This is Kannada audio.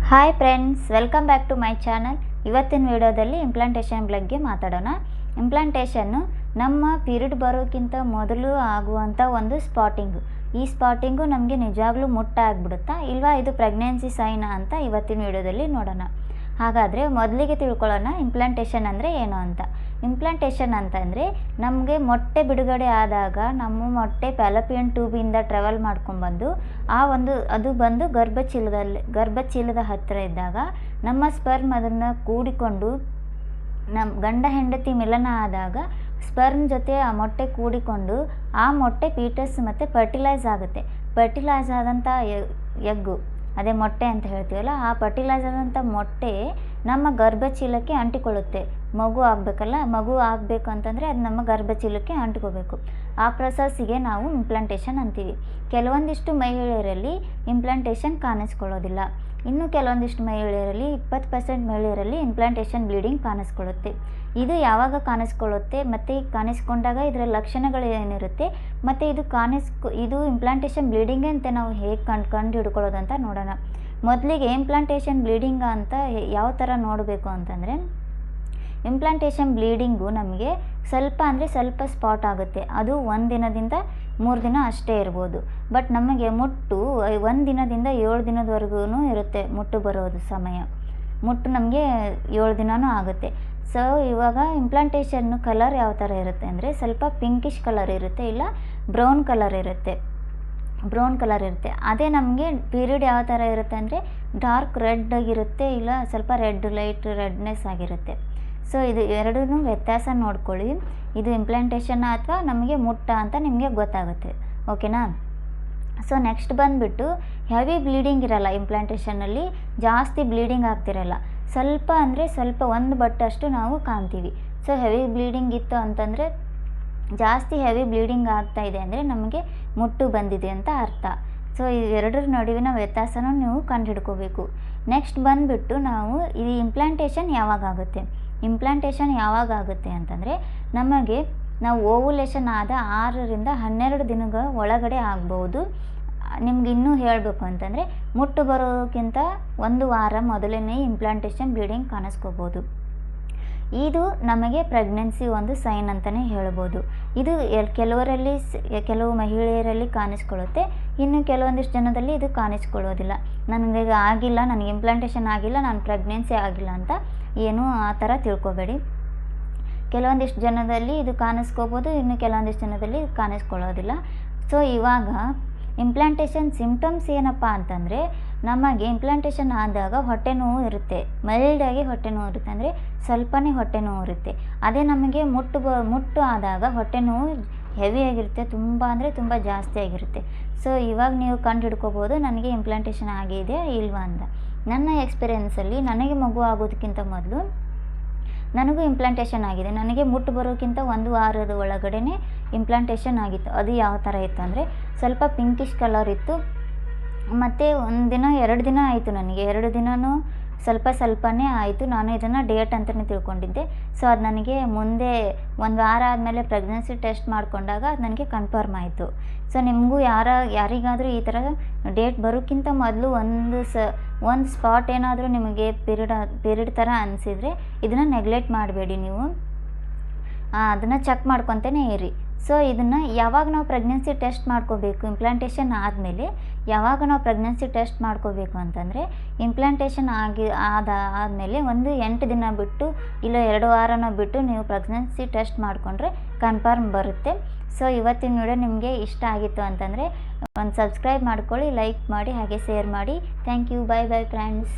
Hi friends, welcome back to my channel. ಇವತ್ತಿನ ವಿಡಿಯೋದಲ್ಲಿ ಇಂಪ್ಲಾಂಟೇಷನ್ ಬಗ್ಗೆ ಮಾತಾಡೋಣ. ಇಂಪ್ಲಾಂಟೇಷನ್ನು ನಮ್ಮ ಪೀರಿಯಡ್ ಬರೋಕ್ಕಿಂತ ಮೊದಲು ಆಗುವಂಥ ಒಂದು ಸ್ಪಾಟಿಂಗು. ಈ ಸ್ಪಾಟಿಂಗು ನಮಗೆ ನಿಜವಾಗ್ಲೂ ಮುಟ್ಟಾಗ್ಬಿಡುತ್ತಾ ಇಲ್ವಾ, ಇದು ಪ್ರೆಗ್ನೆನ್ಸಿ ಸೈನಾ ಅಂತ ಇವತ್ತಿನ ವಿಡಿಯೋದಲ್ಲಿ ನೋಡೋಣ. ಹಾಗಾದರೆ ಮೊದಲಿಗೆ ತಿಳ್ಕೊಳ್ಳೋಣ ಇಂಪ್ಲಾಂಟೇಷನ್ ಅಂದರೆ ಏನು ಅಂತ. ಇಂಪ್ಲಾಂಟೇಷನ್ ಅಂತಂದರೆ ನಮಗೆ ಮೊಟ್ಟೆ ಬಿಡುಗಡೆ ಆದಾಗ ನಮ್ಮ ಮೊಟ್ಟೆ ಫ್ಯಾಲೋಪಿಯನ್ ಟ್ಯೂಬಿಂದ ಟ್ರಾವೆಲ್ ಮಾಡ್ಕೊಂಡ್ಬಂದು ಅದು ಬಂದು ಗರ್ಭಚೀಲದ ಹತ್ತಿರ ಇದ್ದಾಗ ನಮ್ಮ ಸ್ಪರ್ಮ್ ಅದನ್ನು ಕೂಡಿಕೊಂಡು ನಮ್ಮ ಗಂಡ ಹೆಂಡತಿ ಮಿಲನ ಆದಾಗ ಸ್ಪರ್ಮ್ ಜೊತೆ ಆ ಮೊಟ್ಟೆ ಕೂಡಿಕೊಂಡು ಆ ಮೊಟ್ಟೆ ಪೀಟಸ್ ಮತ್ತು ಫರ್ಟಿಲೈಸ್ ಆಗುತ್ತೆ. ಫರ್ಟಿಲೈಸ್ ಆದಂಥ ಎಗ್ಗು, ಅದೇ ಮೊಟ್ಟೆ ಅಂತ ಹೇಳ್ತೀವಲ್ಲ, ಆ ಫರ್ಟಿಲೈಸ್ ಆದಂಥ ಮೊಟ್ಟೆ ನಮ್ಮ ಗರ್ಭಚೀಲಕ್ಕೆ ಅಂಟಿಕೊಳ್ಳುತ್ತೆ. ಮಗು ಆಗಬೇಕಲ್ಲ, ಮಗು ಆಗಬೇಕು ಅಂತಂದರೆ ಅದು ನಮ್ಮ ಗರ್ಭಚೀಲಕ್ಕೆ ಅಂಟಿಕೋಬೇಕು. ಆ ಪ್ರೊಸೆಸ್ಸಿಗೆ ನಾವು ಇಂಪ್ಲಾಂಟೇಷನ್ ಅಂತೀವಿ. ಕೆಲವೊಂದಿಷ್ಟು ಮಹಿಳೆಯರಲ್ಲಿ ಇಂಪ್ಲಾಂಟೇಷನ್ ಕಾಣಿಸ್ಕೊಳ್ಳೋದಿಲ್ಲ. ಇನ್ನು ಕೆಲವೊಂದಿಷ್ಟು ಮಹಿಳೆಯರಲ್ಲಿ 20% ಮಹಿಳೆಯರಲ್ಲಿ ಇಂಪ್ಲಾಂಟೇಷನ್ ಬ್ಲೀಡಿಂಗ್ ಕಾಣಿಸ್ಕೊಳ್ಳುತ್ತೆ. ಇದು ಯಾವಾಗ ಕಾಣಿಸ್ಕೊಳ್ಳುತ್ತೆ ಮತ್ತು ಕಾಣಿಸ್ಕೊಂಡಾಗ ಇದರ ಲಕ್ಷಣಗಳು ಏನಿರುತ್ತೆ ಮತ್ತು ಇದು ಇಂಪ್ಲಾಂಟೇಷನ್ ಬ್ಲೀಡಿಂಗ್ ಅಂತ ನಾವು ಹೇಗೆ ಕಂಡು ಹಿಡ್ಕೊಳ್ಳೋದು ಅಂತ ನೋಡೋಣ. ಮೊದಲಿಗೆ ಇಂಪ್ಲಾಂಟೇಷನ್ ಬ್ಲೀಡಿಂಗ್ ಅಂತ ಯಾವ ಥರ ನೋಡಬೇಕು ಅಂತಂದರೆ, ಇಂಪ್ಲಾಂಟೇಷನ್ ಬ್ಲೀಡಿಂಗು ನಮಗೆ ಸ್ವಲ್ಪ ಸ್ಪಾಟ್ ಆಗುತ್ತೆ. ಅದು 1 ದಿನದಿಂದ 3 ದಿನ ಅಷ್ಟೇ ಇರ್ಬೋದು. ಬಟ್ ನಮಗೆ ಮುಟ್ಟು 1 ದಿನದಿಂದ 7 ದಿನದವರೆಗೂ ಇರುತ್ತೆ. ಮುಟ್ಟು ಬರೋದು ಸಮಯ ಮುಟ್ಟು ನಮಗೆ 7 ದಿನವೂ ಆಗುತ್ತೆ. ಸೊ ಇವಾಗ ಇಂಪ್ಲಾಂಟೇಷನ್ನು ಕಲರ್ ಯಾವ ಥರ ಇರುತ್ತೆ ಅಂದರೆ, ಸ್ವಲ್ಪ ಪಿಂಕಿಶ್ ಕಲರ್ ಇರುತ್ತೆ, ಇಲ್ಲ ಬ್ರೌನ್ ಕಲರ್ ಇರುತ್ತೆ. ಅದೇ ನಮಗೆ ಪೀರಿಯಡ್ ಯಾವ ಥರ ಇರುತ್ತೆ ಅಂದರೆ ಡಾರ್ಕ್ ರೆಡ್ ಆಗಿರುತ್ತೆ, ಇಲ್ಲ ಸ್ವಲ್ಪ ಲೈಟ್ ರೆಡ್ನೆಸ್ ಆಗಿರುತ್ತೆ. ಸೊ ಇದು ಎರಡೂ ವ್ಯತ್ಯಾಸ ನೋಡ್ಕೊಳ್ಳಿ. ಇದು ಇಂಪ್ಲಾಂಟೇಷನ್ ಅಥವಾ ನಮಗೆ ಮುಟ್ಟ ಅಂತ ನಿಮಗೆ ಗೊತ್ತಾಗುತ್ತೆ. ಓಕೆನಾ? ಸೊ ನೆಕ್ಸ್ಟ್ ಬಂದುಬಿಟ್ಟು ಹೆವಿ ಬ್ಲೀಡಿಂಗ್ ಇರಲ್ಲ. ಇಂಪ್ಲಾಂಟೇಷನಲ್ಲಿ ಜಾಸ್ತಿ ಬ್ಲೀಡಿಂಗ್ ಆಗ್ತಿರಲ್ಲ. ಸ್ವಲ್ಪ ಒಂದು ಬಟ್ಟಷ್ಟು ನಾವು ಕಾಣ್ತೀವಿ. ಸೊ ಹೆವಿ ಬ್ಲೀಡಿಂಗ್ ಇತ್ತು ಅಂತಂದರೆ, ಜಾಸ್ತಿ ಹೆವಿ ಬ್ಲೀಡಿಂಗ್ ಆಗ್ತಾಯಿದೆ ಅಂದರೆ ನಮಗೆ ಮುಟ್ಟು ಬಂದಿದೆ ಅಂತ ಅರ್ಥ. ಸೊ ಇವೆರಡರ ನಡುವಿನ ವ್ಯತ್ಯಾಸನೂ ನೀವು ಕಂಡುಹಿಡ್ಕೋಬೇಕು. ನೆಕ್ಸ್ಟ್ ಬಂದುಬಿಟ್ಟು ಈ ಇಂಪ್ಲಾಂಟೇಷನ್ ಯಾವಾಗ ಆಗುತ್ತೆ ಅಂತಂದರೆ, ನಾವು ಓವುಲೇಷನ್ ಆದ 6 ರಿಂದ 12 ದಿನಗಳ ಒಳಗಡೆ ಆಗ್ಬೋದು. ನಿಮ್ಗೆ ಇನ್ನೂ ಹೇಳಬೇಕು ಅಂತಂದರೆ, ಮುಟ್ಟು ಬರೋಕ್ಕಿಂತ 1 ವಾರ ಮೊದಲೇ ಇಂಪ್ಲಾಂಟೇಷನ್ ಬ್ಲೀಡಿಂಗ್ ಕಾಣಿಸ್ಕೋಬೋದು. ಇದು ನಮಗೆ ಪ್ರೆಗ್ನೆನ್ಸಿ ಒಂದು ಸೈನ್ ಅಂತಲೇ ಹೇಳ್ಬೋದು. ಇದು ಕೆಲವು ಮಹಿಳೆಯರಲ್ಲಿ ಕಾಣಿಸ್ಕೊಳ್ಳುತ್ತೆ, ಇನ್ನು ಕೆಲವೊಂದಿಷ್ಟು ಜನದಲ್ಲಿ ಇದು ಕಾಣಿಸ್ಕೊಳ್ಳೋದಿಲ್ಲ. ನನಗೆ ಇಂಪ್ಲಾಂಟೇಷನ್ ಆಗಿಲ್ಲ, ನಾನು ಪ್ರೆಗ್ನೆನ್ಸಿ ಆಗಿಲ್ಲ ಅಂತ ಏನೂ ಆ ಥರ ತಿಳ್ಕೊಬೇಡಿ. ಕೆಲವೊಂದಿಷ್ಟು ಜನದಲ್ಲಿ ಇದು ಕಾಣಿಸ್ಕೋಬೋದು, ಇನ್ನು ಕೆಲವೊಂದಿಷ್ಟು ಜನದಲ್ಲಿ ಕಾಣಿಸ್ಕೊಳ್ಳೋದಿಲ್ಲ. ಸೊ ಇವಾಗ ಇಂಪ್ಲಾಂಟೇಷನ್ ಸಿಂಪ್ಟಮ್ಸ್ ಏನಪ್ಪ ಅಂತಂದರೆ, ನಮಗೆ ಇಂಪ್ಲಾಂಟೇಷನ್ ಆದಾಗ ಹೊಟ್ಟೆ ನೋವು ಇರುತ್ತೆ, ಮೈಲ್ಡಾಗಿ ಹೊಟ್ಟೆ ನೋವು ಇರುತ್ತೆ, ಅಂದರೆ ಸ್ವಲ್ಪನೇ ಹೊಟ್ಟೆ ನೋವು ಇರುತ್ತೆ. ಅದೇ ನಮಗೆ ಮುಟ್ಟು ಆದಾಗ ಹೊಟ್ಟೆ ನೋವು ಹೆವಿ ಆಗಿರುತ್ತೆ, ತುಂಬ ಜಾಸ್ತಿ ಆಗಿರುತ್ತೆ. ಸೊ ಇವಾಗ ನೀವು ಕಂಡು ಹಿಡ್ಕೋಬೋದು ನನಗೆ ಇಂಪ್ಲಾಂಟೇಷನ್ ಆಗಿದೆ ಇಲ್ವಾ ಅಂತ. ನನ್ನ ಎಕ್ಸ್ಪೀರಿಯೆನ್ಸಲ್ಲಿ ನನಗೆ ಮಗು ಆಗೋದಕ್ಕಿಂತ ಮೊದಲು ನನಗೂ ಇಂಪ್ಲಾಂಟೇಷನ್ ಆಗಿದೆ. ನನಗೆ ಮುಟ್ಟು ಬರೋಕ್ಕಿಂತ 1 ವಾರದ ಒಳಗಡೆ ಇಂಪ್ಲಾಂಟೇಷನ್ ಆಗಿತ್ತು. ಅದು ಯಾವ ಥರ ಇತ್ತು ಅಂದರೆ, ಸ್ವಲ್ಪ ಪಿಂಕಿಶ್ ಕಲರ್ ಇತ್ತು ಮತ್ತು 1 ದಿನ 2 ದಿನ ಆಯಿತು. ನನಗೆ 2 ದಿನವೂ ಸ್ವಲ್ಪನೇ ಆಯಿತು. ನಾನು ಇದನ್ನು ಡೇಟ್ ಅಂತಲೇ ತಿಳ್ಕೊಂಡಿದ್ದೆ. ಸೊ ಅದು ನನಗೆ ಮುಂದೆ 1 ವಾರ ಆದಮೇಲೆ ಪ್ರೆಗ್ನೆನ್ಸಿ ಟೆಸ್ಟ್ ಮಾಡಿಕೊಂಡಾಗ ಅದು ನನಗೆ ಕನ್ಫರ್ಮ್ ಆಯಿತು. ಸೊ ನಿಮಗೂ ಯಾರಿಗಾದರೂ ಈ ಥರ ಡೇಟ್ ಬರೋಕ್ಕಿಂತ ಮೊದಲು ಒಂದು ಸ್ಪಾಟ್ ಏನಾದರೂ ನಿಮಗೆ ಪೀರಿಯಡ್ ಥರ ಅನಿಸಿದರೆ ಇದನ್ನು ನೆಗ್ಲೆಕ್ಟ್ ಮಾಡಬೇಡಿ. ನೀವು ಅದನ್ನು ಚೆಕ್ ಮಾಡ್ಕೊತಾನೆ ಇರಿ. ಸೊ ಇದನ್ನು ಯಾವಾಗ ನಾವು ಪ್ರೆಗ್ನೆನ್ಸಿ ಟೆಸ್ಟ್ ಮಾಡ್ಕೋಬೇಕು, ಇಂಪ್ಲಾಂಟೇಷನ್ ಆದಮೇಲೆ ಯಾವಾಗ ನಾವು ಪ್ರೆಗ್ನೆನ್ಸಿ ಟೆಸ್ಟ್ ಮಾಡ್ಕೋಬೇಕು ಅಂತಂದರೆ, ಇಂಪ್ಲಾಂಟೇಷನ್ ಆದಮೇಲೆ 8 ದಿನ ಬಿಟ್ಟು ಇಲ್ಲ 2 ವಾರನ ಬಿಟ್ಟು ನೀವು ಪ್ರೆಗ್ನೆನ್ಸಿ ಟೆಸ್ಟ್ ಮಾಡಿಕೊಂಡ್ರೆ ಕನ್ಫರ್ಮ್ ಬರುತ್ತೆ. ಸೊ ಇವತ್ತಿನ ವಿಡಿಯೋ ನಿಮಗೆ ಇಷ್ಟ ಆಗಿತ್ತು ಅಂತಂದರೆ ಒಂದು ಸಬ್ಸ್ಕ್ರೈಬ್ ಮಾಡ್ಕೊಳ್ಳಿ, ಲೈಕ್ ಮಾಡಿ, ಹಾಗೆ ಶೇರ್ ಮಾಡಿ. Thank you. Bye friends.